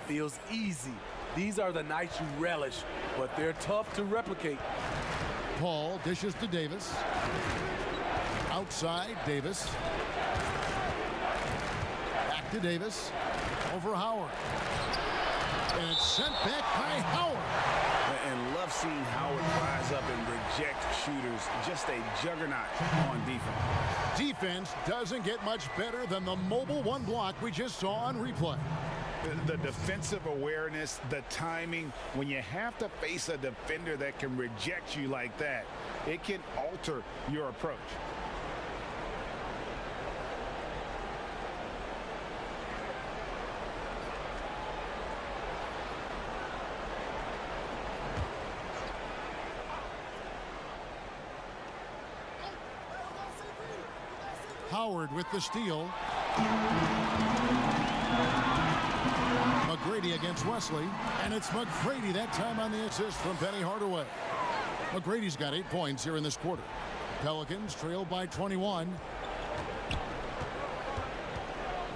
feels easy. These are the nights you relish, but they're tough to replicate. Paul dishes to Davis. Outside, Davis. Back to Davis. Over Howard. And it's sent back by Howard. And love seeing Howard rise up and reject shooters. Just a juggernaut on defense. Defense doesn't get much better than the mobile one block we just saw on replay. The defensive awareness, the timing, when you have to face a defender that can reject you like that, it can alter your approach. Howard with the steal. McGrady against Wesley, and it's McGrady that time on the assist from Penny Hardaway. McGrady's got 8 points here in this quarter. Pelicans trail by 21.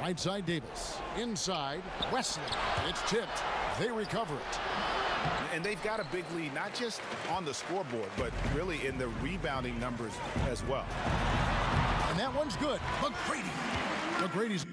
Right side Davis. Inside Wesley. It's tipped. They recover it. And they've got a big lead, not just on the scoreboard, but really in the rebounding numbers as well. And that one's good. McGrady. McGrady's.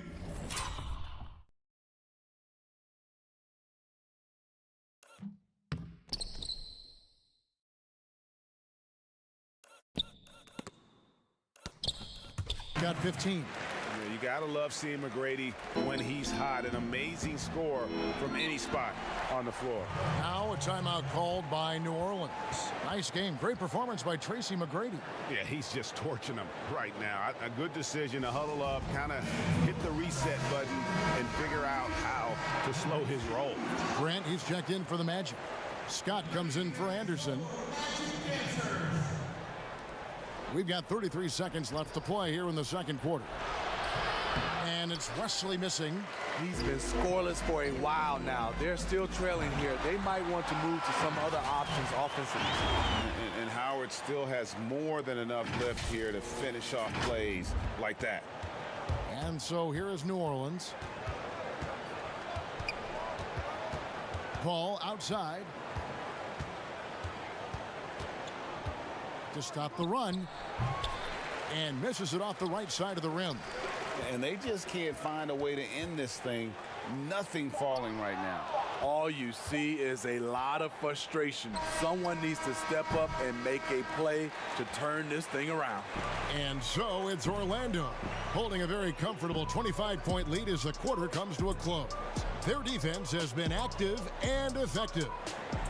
Got 15. Yeah, you gotta love seeing McGrady when he's hot. An amazing score from any spot on the floor. Now a timeout called by New Orleans. Nice game. Great performance by Tracy McGrady. Yeah, he's just torching them right now. A good decision to huddle up, kind of hit the reset button, and figure out how to slow his roll. Grant, he's checked in for the Magic. Scott comes in for Anderson. We've got 33 seconds left to play here in the second quarter. And it's Wesley missing. He's been scoreless for a while now. They're still trailing here. They might want to move to some other options offensively. And Howard still has more than enough lift here to finish off plays like that. And so here is New Orleans. Paul outside. To stop the run. And misses it off the right side of the rim. And they just can't find a way to end this thing. Nothing falling right now. All you see is a lot of frustration. Someone needs to step up and make a play to turn this thing around. And so it's Orlando holding a very comfortable 25-point lead as the quarter comes to a close. Their defense has been active and effective.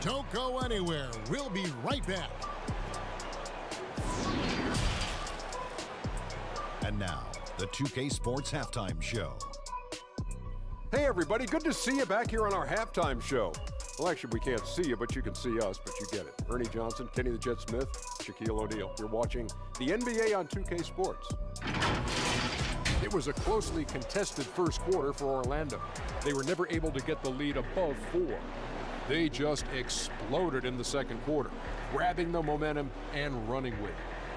Don't go anywhere. We'll be right back. And now, the 2K Sports Halftime Show. Hey everybody, good to see you back here on our halftime show. Well, actually, we can't see you, but you can see us, but you get it. Ernie Johnson, Kenny the Jet Smith, Shaquille O'Neal. You're watching the NBA on 2K Sports. It was a closely contested first quarter for Orlando. They were never able to get the lead above 4. They just exploded in the second quarter, grabbing the momentum and running with it.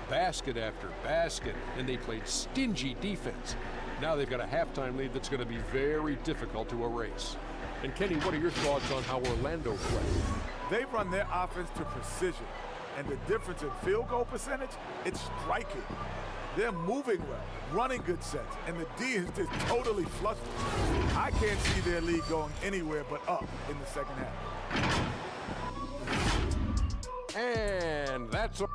Basket after basket, and they played stingy defense. Now they've got a halftime lead that's going to be very difficult to erase. And Kenny, what are your thoughts on how Orlando plays? They run their offense to precision, and the difference in field goal percentage, it's striking. They're moving well, running good sets, and the D is just totally flustered. I can't see their lead going anywhere but up in the second half. And that's a...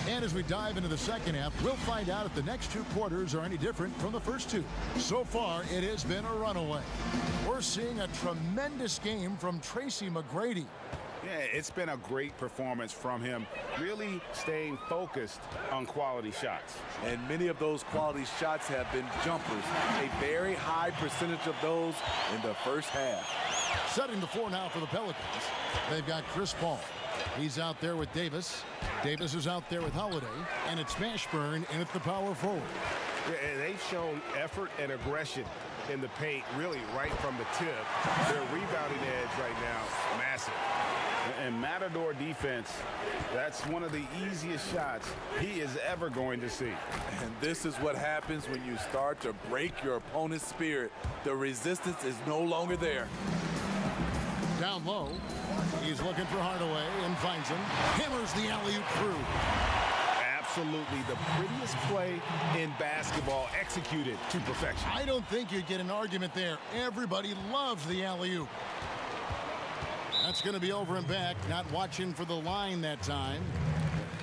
And as we dive into the second half, we'll find out if the next two quarters are any different from the first two. So far, it has been a runaway. We're seeing a tremendous game from Tracy McGrady. Yeah, it's been a great performance from him, really staying focused on quality shots. And many of those quality shots have been jumpers. A very high percentage of those in the first half. Setting the floor now for the Pelicans. They've got Chris Paul. He's out there with Davis. Davis is out there with Holiday. And it's Mashburn in at the power forward. Yeah, and they've shown effort and aggression in the paint, really right from the tip. Their rebounding edge right now, massive. And Matador defense, that's one of the easiest shots he is ever going to see. And this is what happens when you start to break your opponent's spirit. The resistance is no longer there. Down low, he's looking for Hardaway and finds him. Hammers the alley-oop through. Absolutely the prettiest play in basketball, executed to perfection. I don't think you'd get an argument there. Everybody loves the alley-oop. That's going to be over and back, not watching for the line that time.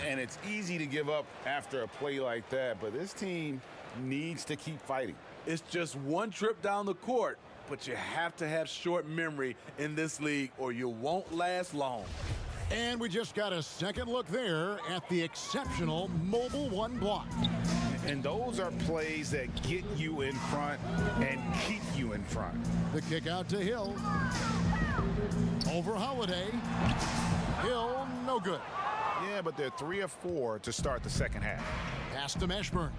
And it's easy to give up after a play like that, but this team needs to keep fighting. It's just one trip down the court, but you have to have short memory in this league or you won't last long. And we just got a second look there at the exceptional mobile one block. And those are plays that get you in front and keep you in front. The kick out to Hill. Over Holiday. Hill, no good. Yeah, but they're 3 of 4 to start the second half. Pass to Mashburn.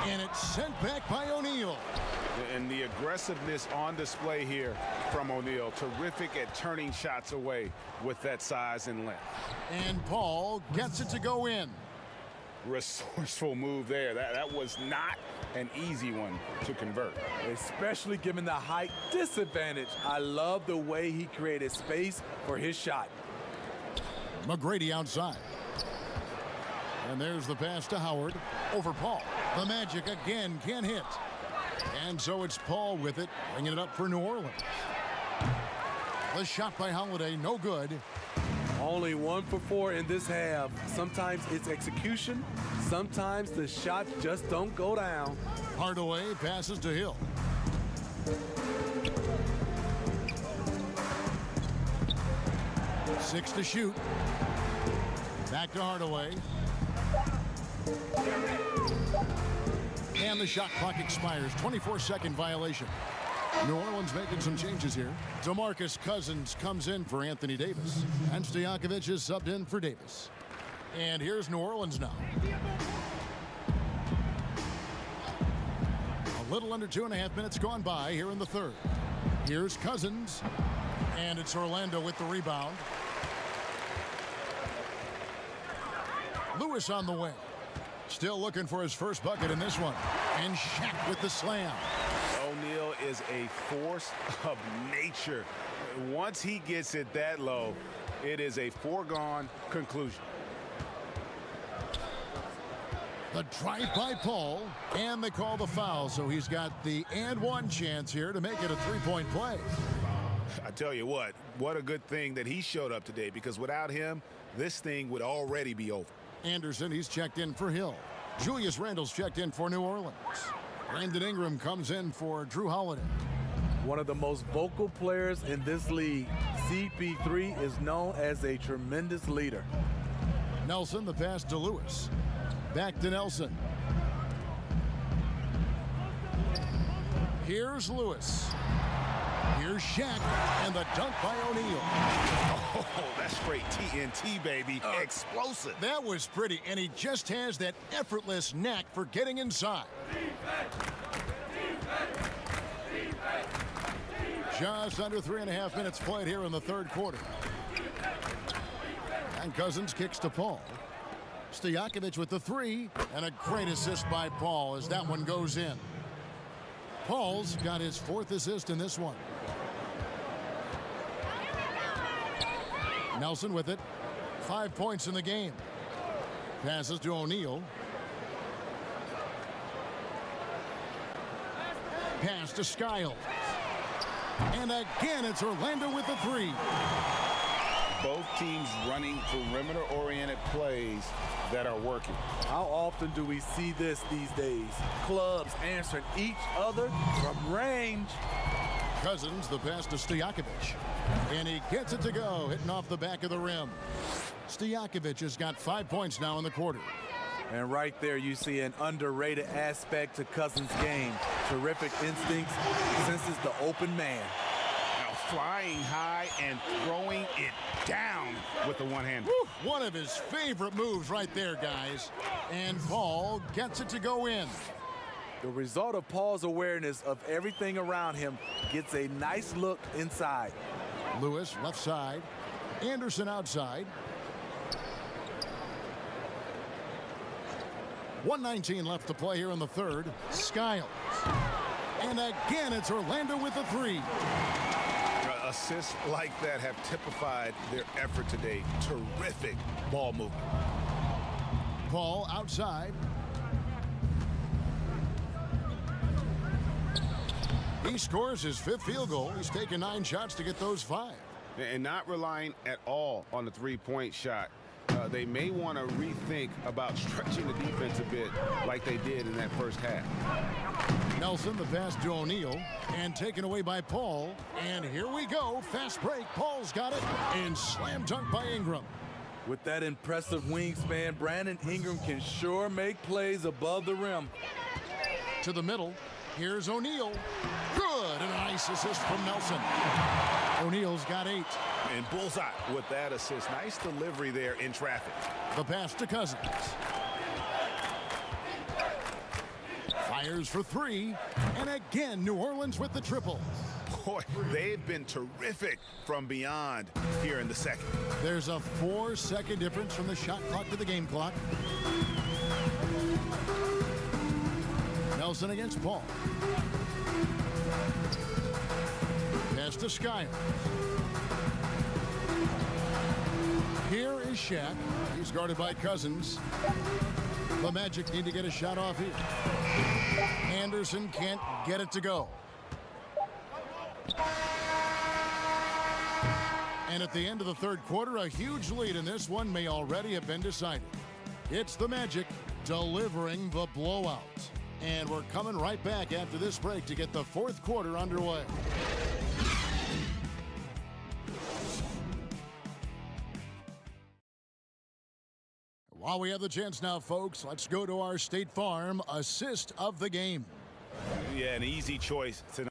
And it's sent back by O'Neal. And the aggressiveness on display here from O'Neal. Terrific at turning shots away with that size and length. And Paul gets it to go in. Resourceful move there. That was not an easy one to convert. Especially given the height disadvantage. I love the way he created space for his shot. McGrady outside. And there's the pass to Howard. Over Paul. The Magic again can't hit. And so it's Paul with it, bringing it up for New Orleans. The shot by Holiday, no good. Only 1 for 4 in this half. Sometimes it's execution. Sometimes the shots just don't go down. Hardaway passes to Hill. Six to shoot. Back to Hardaway. And the shot clock expires. 24-second violation. New Orleans making some changes here. DeMarcus Cousins comes in for Anthony Davis. And Stojakovic is subbed in for Davis. And here's New Orleans now. A little under 2.5 minutes gone by here in the third. Here's Cousins. And it's Orlando with the rebound. Lewis on the way. Still looking for his first bucket in this one. And Shaq with the slam. O'Neal is a force of nature. Once he gets it that low, it is a foregone conclusion. The drive by Paul, and they call the foul, so he's got the and one chance here to make it a three-point play. I tell you what a good thing that he showed up today, because without him, this thing would already be over. Anderson, he's checked in for Hill. Julius Randle's checked in for New Orleans. Brandon Ingram comes in for Drew Holiday. One of the most vocal players in this league, CP3 is known as a tremendous leader. Nelson, the pass to Lewis. Back to Nelson. Here's Lewis. Here's Shaq, and the dunk by O'Neal. Oh, that's straight TNT, baby. Explosive. That was pretty, and he just has that effortless knack for getting inside. Just under 3.5 minutes played here in the third quarter. And Cousins kicks to Paul. Stojakovic with the three, and a great assist by Paul as that one goes in. Paul's got his 4th assist in this one. Nelson with it. 5 points in the game. Passes to O'Neal. Pass to Skiles. And again, it's Orlando with the three. Both teams running perimeter-oriented plays that are working. How often do we see this these days? Clubs answering each other from range. Cousins, the pass to Stojakovic. And he gets it to go, hitting off the back of the rim. Stojakovic has got 5 points now in the quarter. And right there you see an underrated aspect to Cousins' game. Terrific instincts, senses the open man. Now flying high and throwing it down with the one hand. Woo, one of his favorite moves right there, guys. And Paul gets it to go in. The result of Paul's awareness of everything around him gets a nice look inside. Lewis left side. Anderson outside. 1:19 left to play here in the third. Skiles. And again, it's Orlando with the three. Assists like that have typified their effort today. Terrific ball movement. Paul outside. He scores his 5th field goal. He's taken 9 shots to get those 5. And not relying at all on the three-point shot. They may want to rethink about stretching the defense a bit like they did in that first half. Nelson, the pass to O'Neal, and taken away by Paul. And here we go. Fast break. Paul's got it. And slam dunk by Ingram. With that impressive wingspan, Brandon Ingram can sure make plays above the rim. To the middle. Here's O'Neal. Good. And a nice assist from Nelson. O'Neal's got 8. And bullseye with that assist. Nice delivery there in traffic. The pass to Cousins. Fires for 3. And again, New Orleans with the triple. Boy, they've been terrific from beyond here in the second. There's a 4-second difference from the shot clock to the game clock. Nelson against Paul. Pass to Skiles. Here is Shaq. He's guarded by Cousins. The Magic need to get a shot off here. Anderson can't get it to go. And at the end of the third quarter, a huge lead in this one may already have been decided. It's the Magic delivering the blowout. And we're coming right back after this break to get the fourth quarter underway. While we have the chance now, folks, let's go to our State Farm assist of the game. Yeah, an easy choice tonight.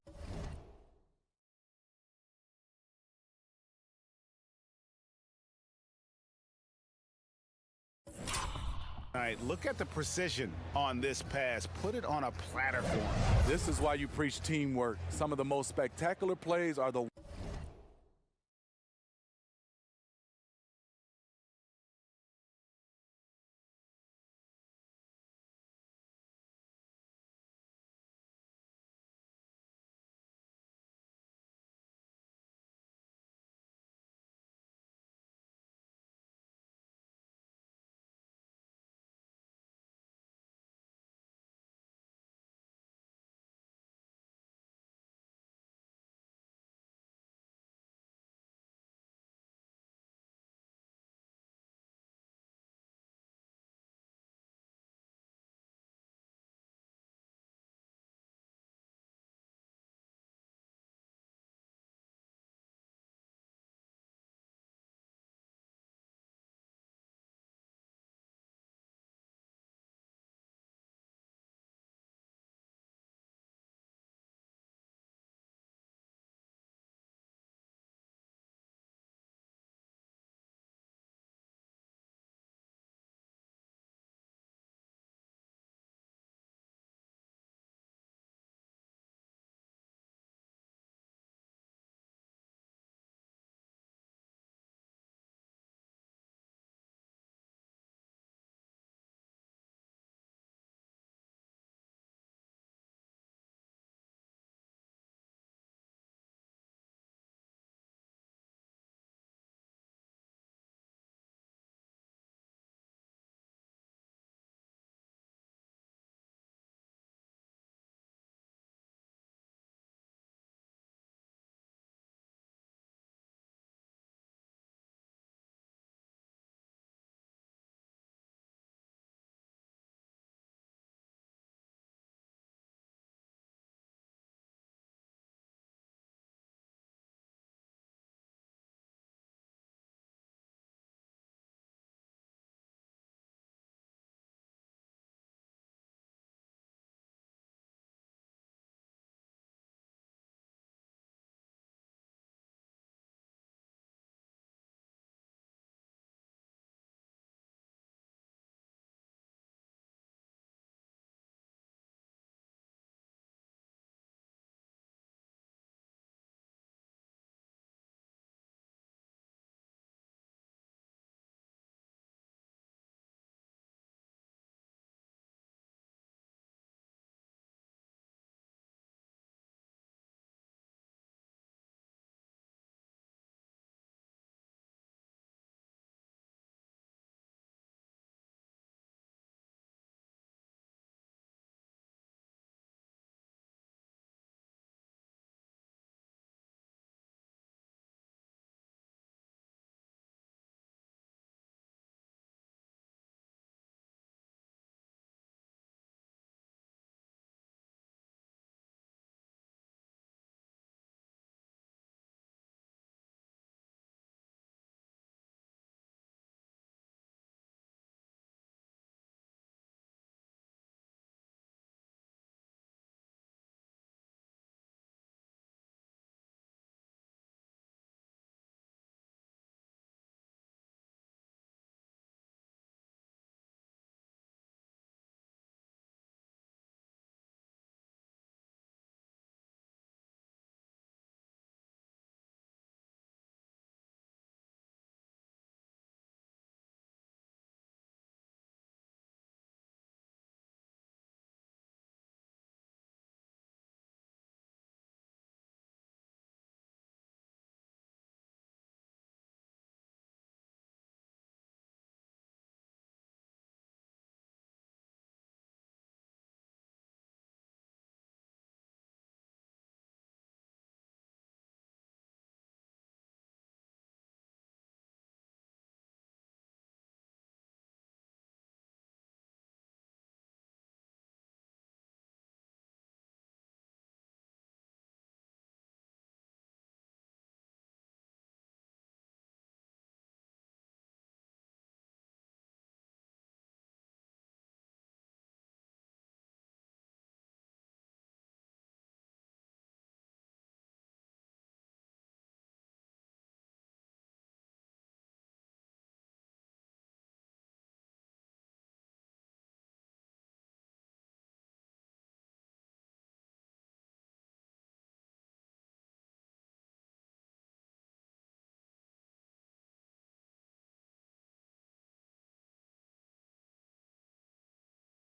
All right, look at the precision on this pass. Put it on a platter for him. This is why you preach teamwork. Some of the most spectacular plays are the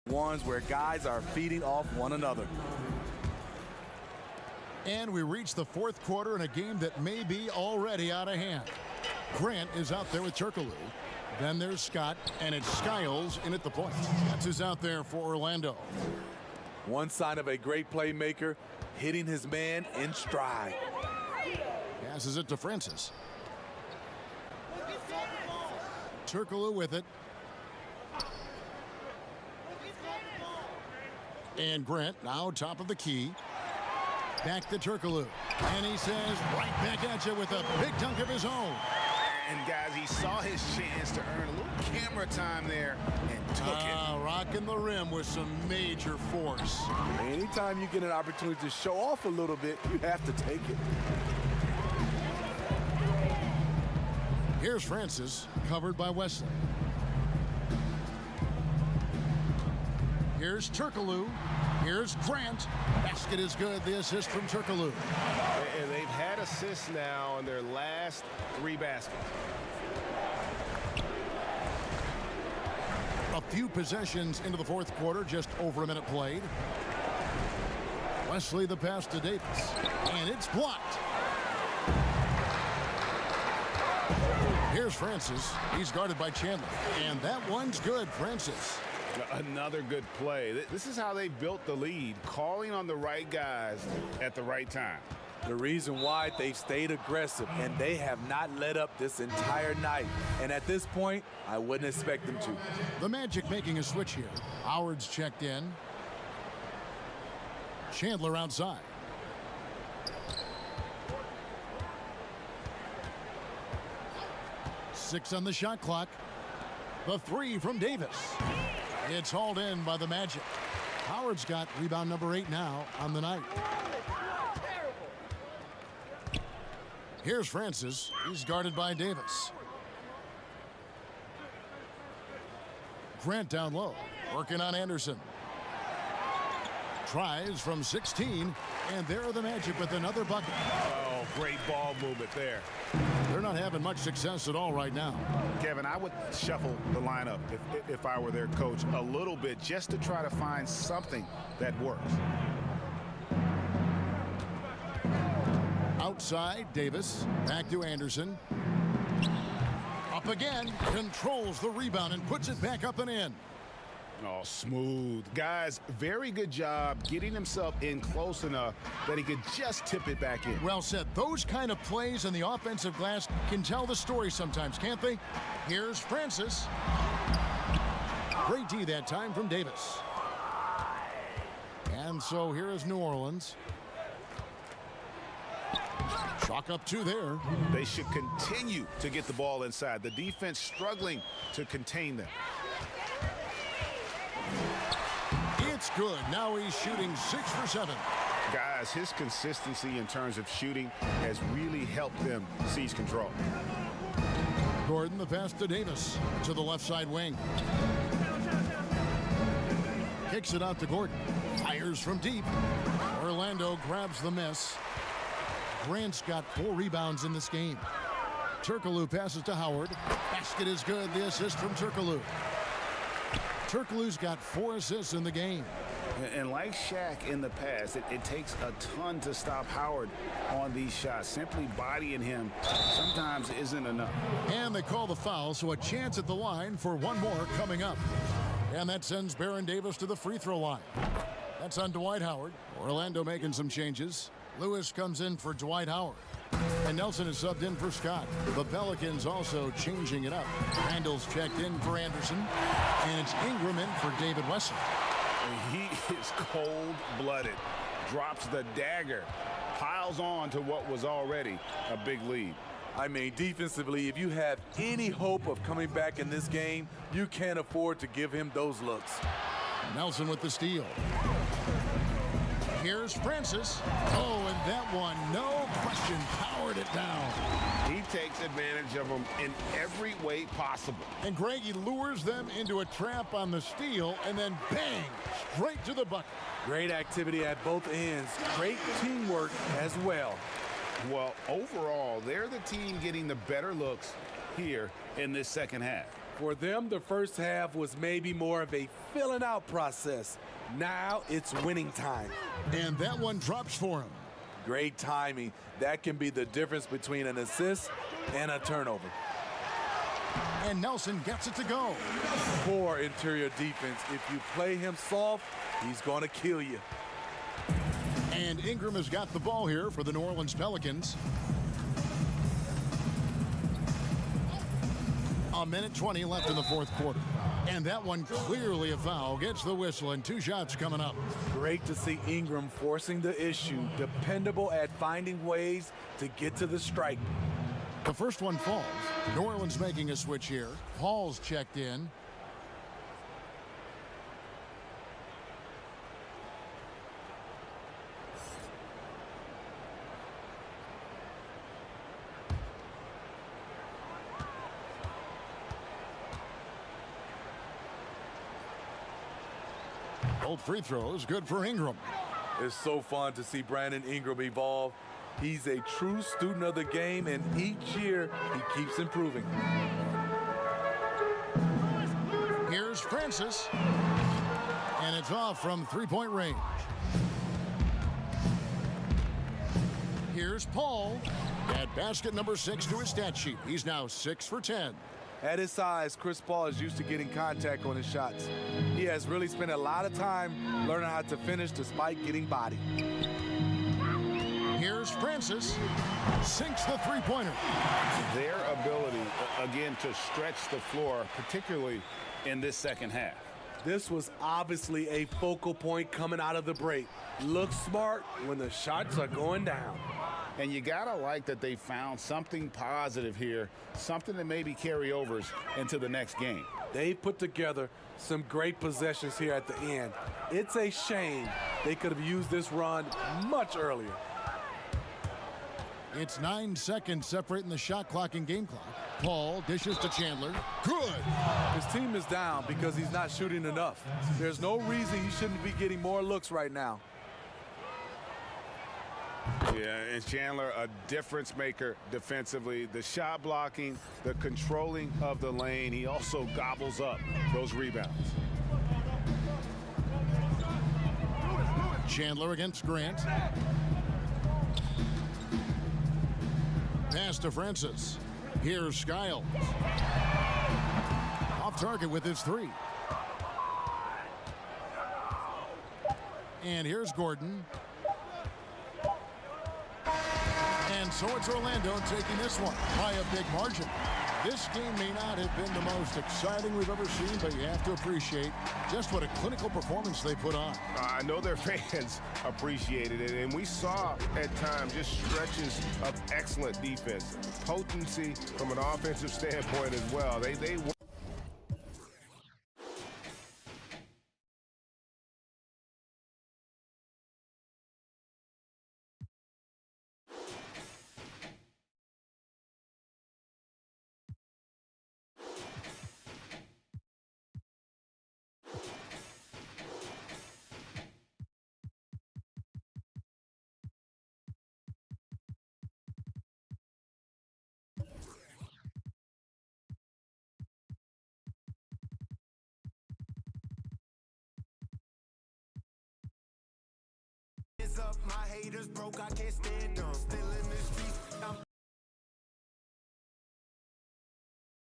Ones where guys are feeding off one another. And we reach the fourth quarter in a game that may be already out of hand. Grant is out there with Turkoglu. Then there's Scott, and it's Skiles in at the point. That's who's out there for Orlando. One sign of a great playmaker, hitting his man in stride. Passes it to Francis. Turkoglu with it. And Grant now top of the key. Back to Turkoglu. And he says right back at you with a big dunk of his own. And guys, he saw his chance to earn a little camera time there and took it. Rocking the rim with some major force. Anytime you get an opportunity to show off a little bit, you have to take it. Here's Francis, covered by Wesley. Here's Turkoglu. Here's Grant. Basket is good. The assist from Turkoglu. And they've had assists now on their last 3 baskets. A few possessions into the fourth quarter, just over a minute played. Wesley the pass to Davis. And it's blocked. Here's Francis. He's guarded by Chandler. And that one's good, Francis. Another good play. This is how they built the lead, calling on the right guys at the right time. The reason why they've stayed aggressive, and they have not let up this entire night. And at this point, I wouldn't expect them to. The Magic making a switch here. Howard's checked in. Chandler outside. Six on the shot clock. The three from Davis. It's hauled in by the Magic. Howard's got rebound number 8 now on the night. Here's Francis. He's guarded by Davis. Grant down low. Working on Anderson. Tries from 16. And there are the Magic with another bucket. Oh, great ball movement there. They're not having much success at all right now. Kevin, I would shuffle the lineup if I were their coach a little bit just to try to find something that works. Outside, Davis. Back to Anderson. Up again. Controls the rebound and puts it back up and in. Oh, smooth. Guys, very good job getting himself in close enough that he could just tip it back in. Well said. Those kind of plays in the offensive glass can tell the story sometimes, can't they? Here's Francis. Great D that time from Davis. And so here is New Orleans. Chalk up 2 there. They should continue to get the ball inside. The defense struggling to contain them. It's good. Now he's shooting 6 for 7. Guys, his consistency in terms of shooting has really helped them seize control. Gordon the pass to Davis to the left side wing. Kicks it out to Gordon. Fires from deep. Orlando grabs the miss. Grant's got 4 rebounds in this game. Turkoglu passes to Howard. Basket is good. The assist from Turkoglu. Turkoglu's got 4 assists in the game. And like Shaq in the past, it takes a ton to stop Howard on these shots. Simply bodying him sometimes isn't enough. And they call the foul, so a chance at the line for one more coming up. And that sends Baron Davis to the free throw line. That's on Dwight Howard. Orlando making some changes. Lewis comes in for Dwight Howard. And Nelson is subbed in for Scott. The Pelicans also changing it up. Randall's checked in for Anderson. And it's Ingram in for David Wesley. He is cold-blooded. Drops the dagger. Piles on to what was already a big lead. I mean, defensively, if you have any hope of coming back in this game, you can't afford to give him those looks. Nelson with the steal. Here's Francis. Oh, and that one, no question, powered it down. He takes advantage of them in every way possible. And Greg, he lures them into a trap on the steal, and then bang, straight to the bucket. Great activity at both ends. Great teamwork as well. Well, overall, they're the team getting the better looks here in this second half. For them, the first half was maybe more of a filling out process. Now it's winning time. And that one drops for him. Great timing. That can be the difference between an assist and a turnover. And Nelson gets it to go. Poor interior defense. If you play him soft, he's going to kill you. And Ingram has got the ball here for the New Orleans Pelicans. A minute 20 left in the fourth quarter. And that one clearly a foul. Gets the whistle and 2 shots coming up. Great to see Ingram forcing the issue. Dependable at finding ways to get to the stripe. The first one falls. New Orleans making a switch here. Paul's checked in. Both free throws good for Ingram. It's so fun to see Brandon Ingram evolve. He's a true student of the game, and each year he keeps improving. Here's Francis. And it's off from three-point range. Here's Paul. At basket number 6 to his stat sheet. He's now 6 for 10. At his size, Chris Paul is used to getting contact on his shots. He has really spent a lot of time learning how to finish despite getting bodied. Here's Francis. Sinks the three-pointer. Their ability, again, to stretch the floor, particularly in this second half. This was obviously a focal point coming out of the break. Looks smart when the shots are going down. And you gotta like that they found something positive here, something that maybe carry overs into the next game. They put together some great possessions here at the end. It's a shame they could have used this run much earlier. It's 9 seconds separating the shot clock and game clock. Paul dishes to Chandler. Good. His team is down because he's not shooting enough. There's no reason he shouldn't be getting more looks right now. Yeah, and Chandler, a difference maker defensively. The shot blocking, the controlling of the lane. He also gobbles up those rebounds. Chandler against Grant. Pass to Francis. Here's Skiles. Off target with his 3. And here's Gordon. And so it's Orlando taking this one by a big margin. This game may not have been the most exciting we've ever seen, but you have to appreciate just what a clinical performance they put on. I know their fans appreciated it, and we saw at times just stretches of excellent defense, potency from an offensive standpoint as well. They Up, my haters broke, I can't stand them. Still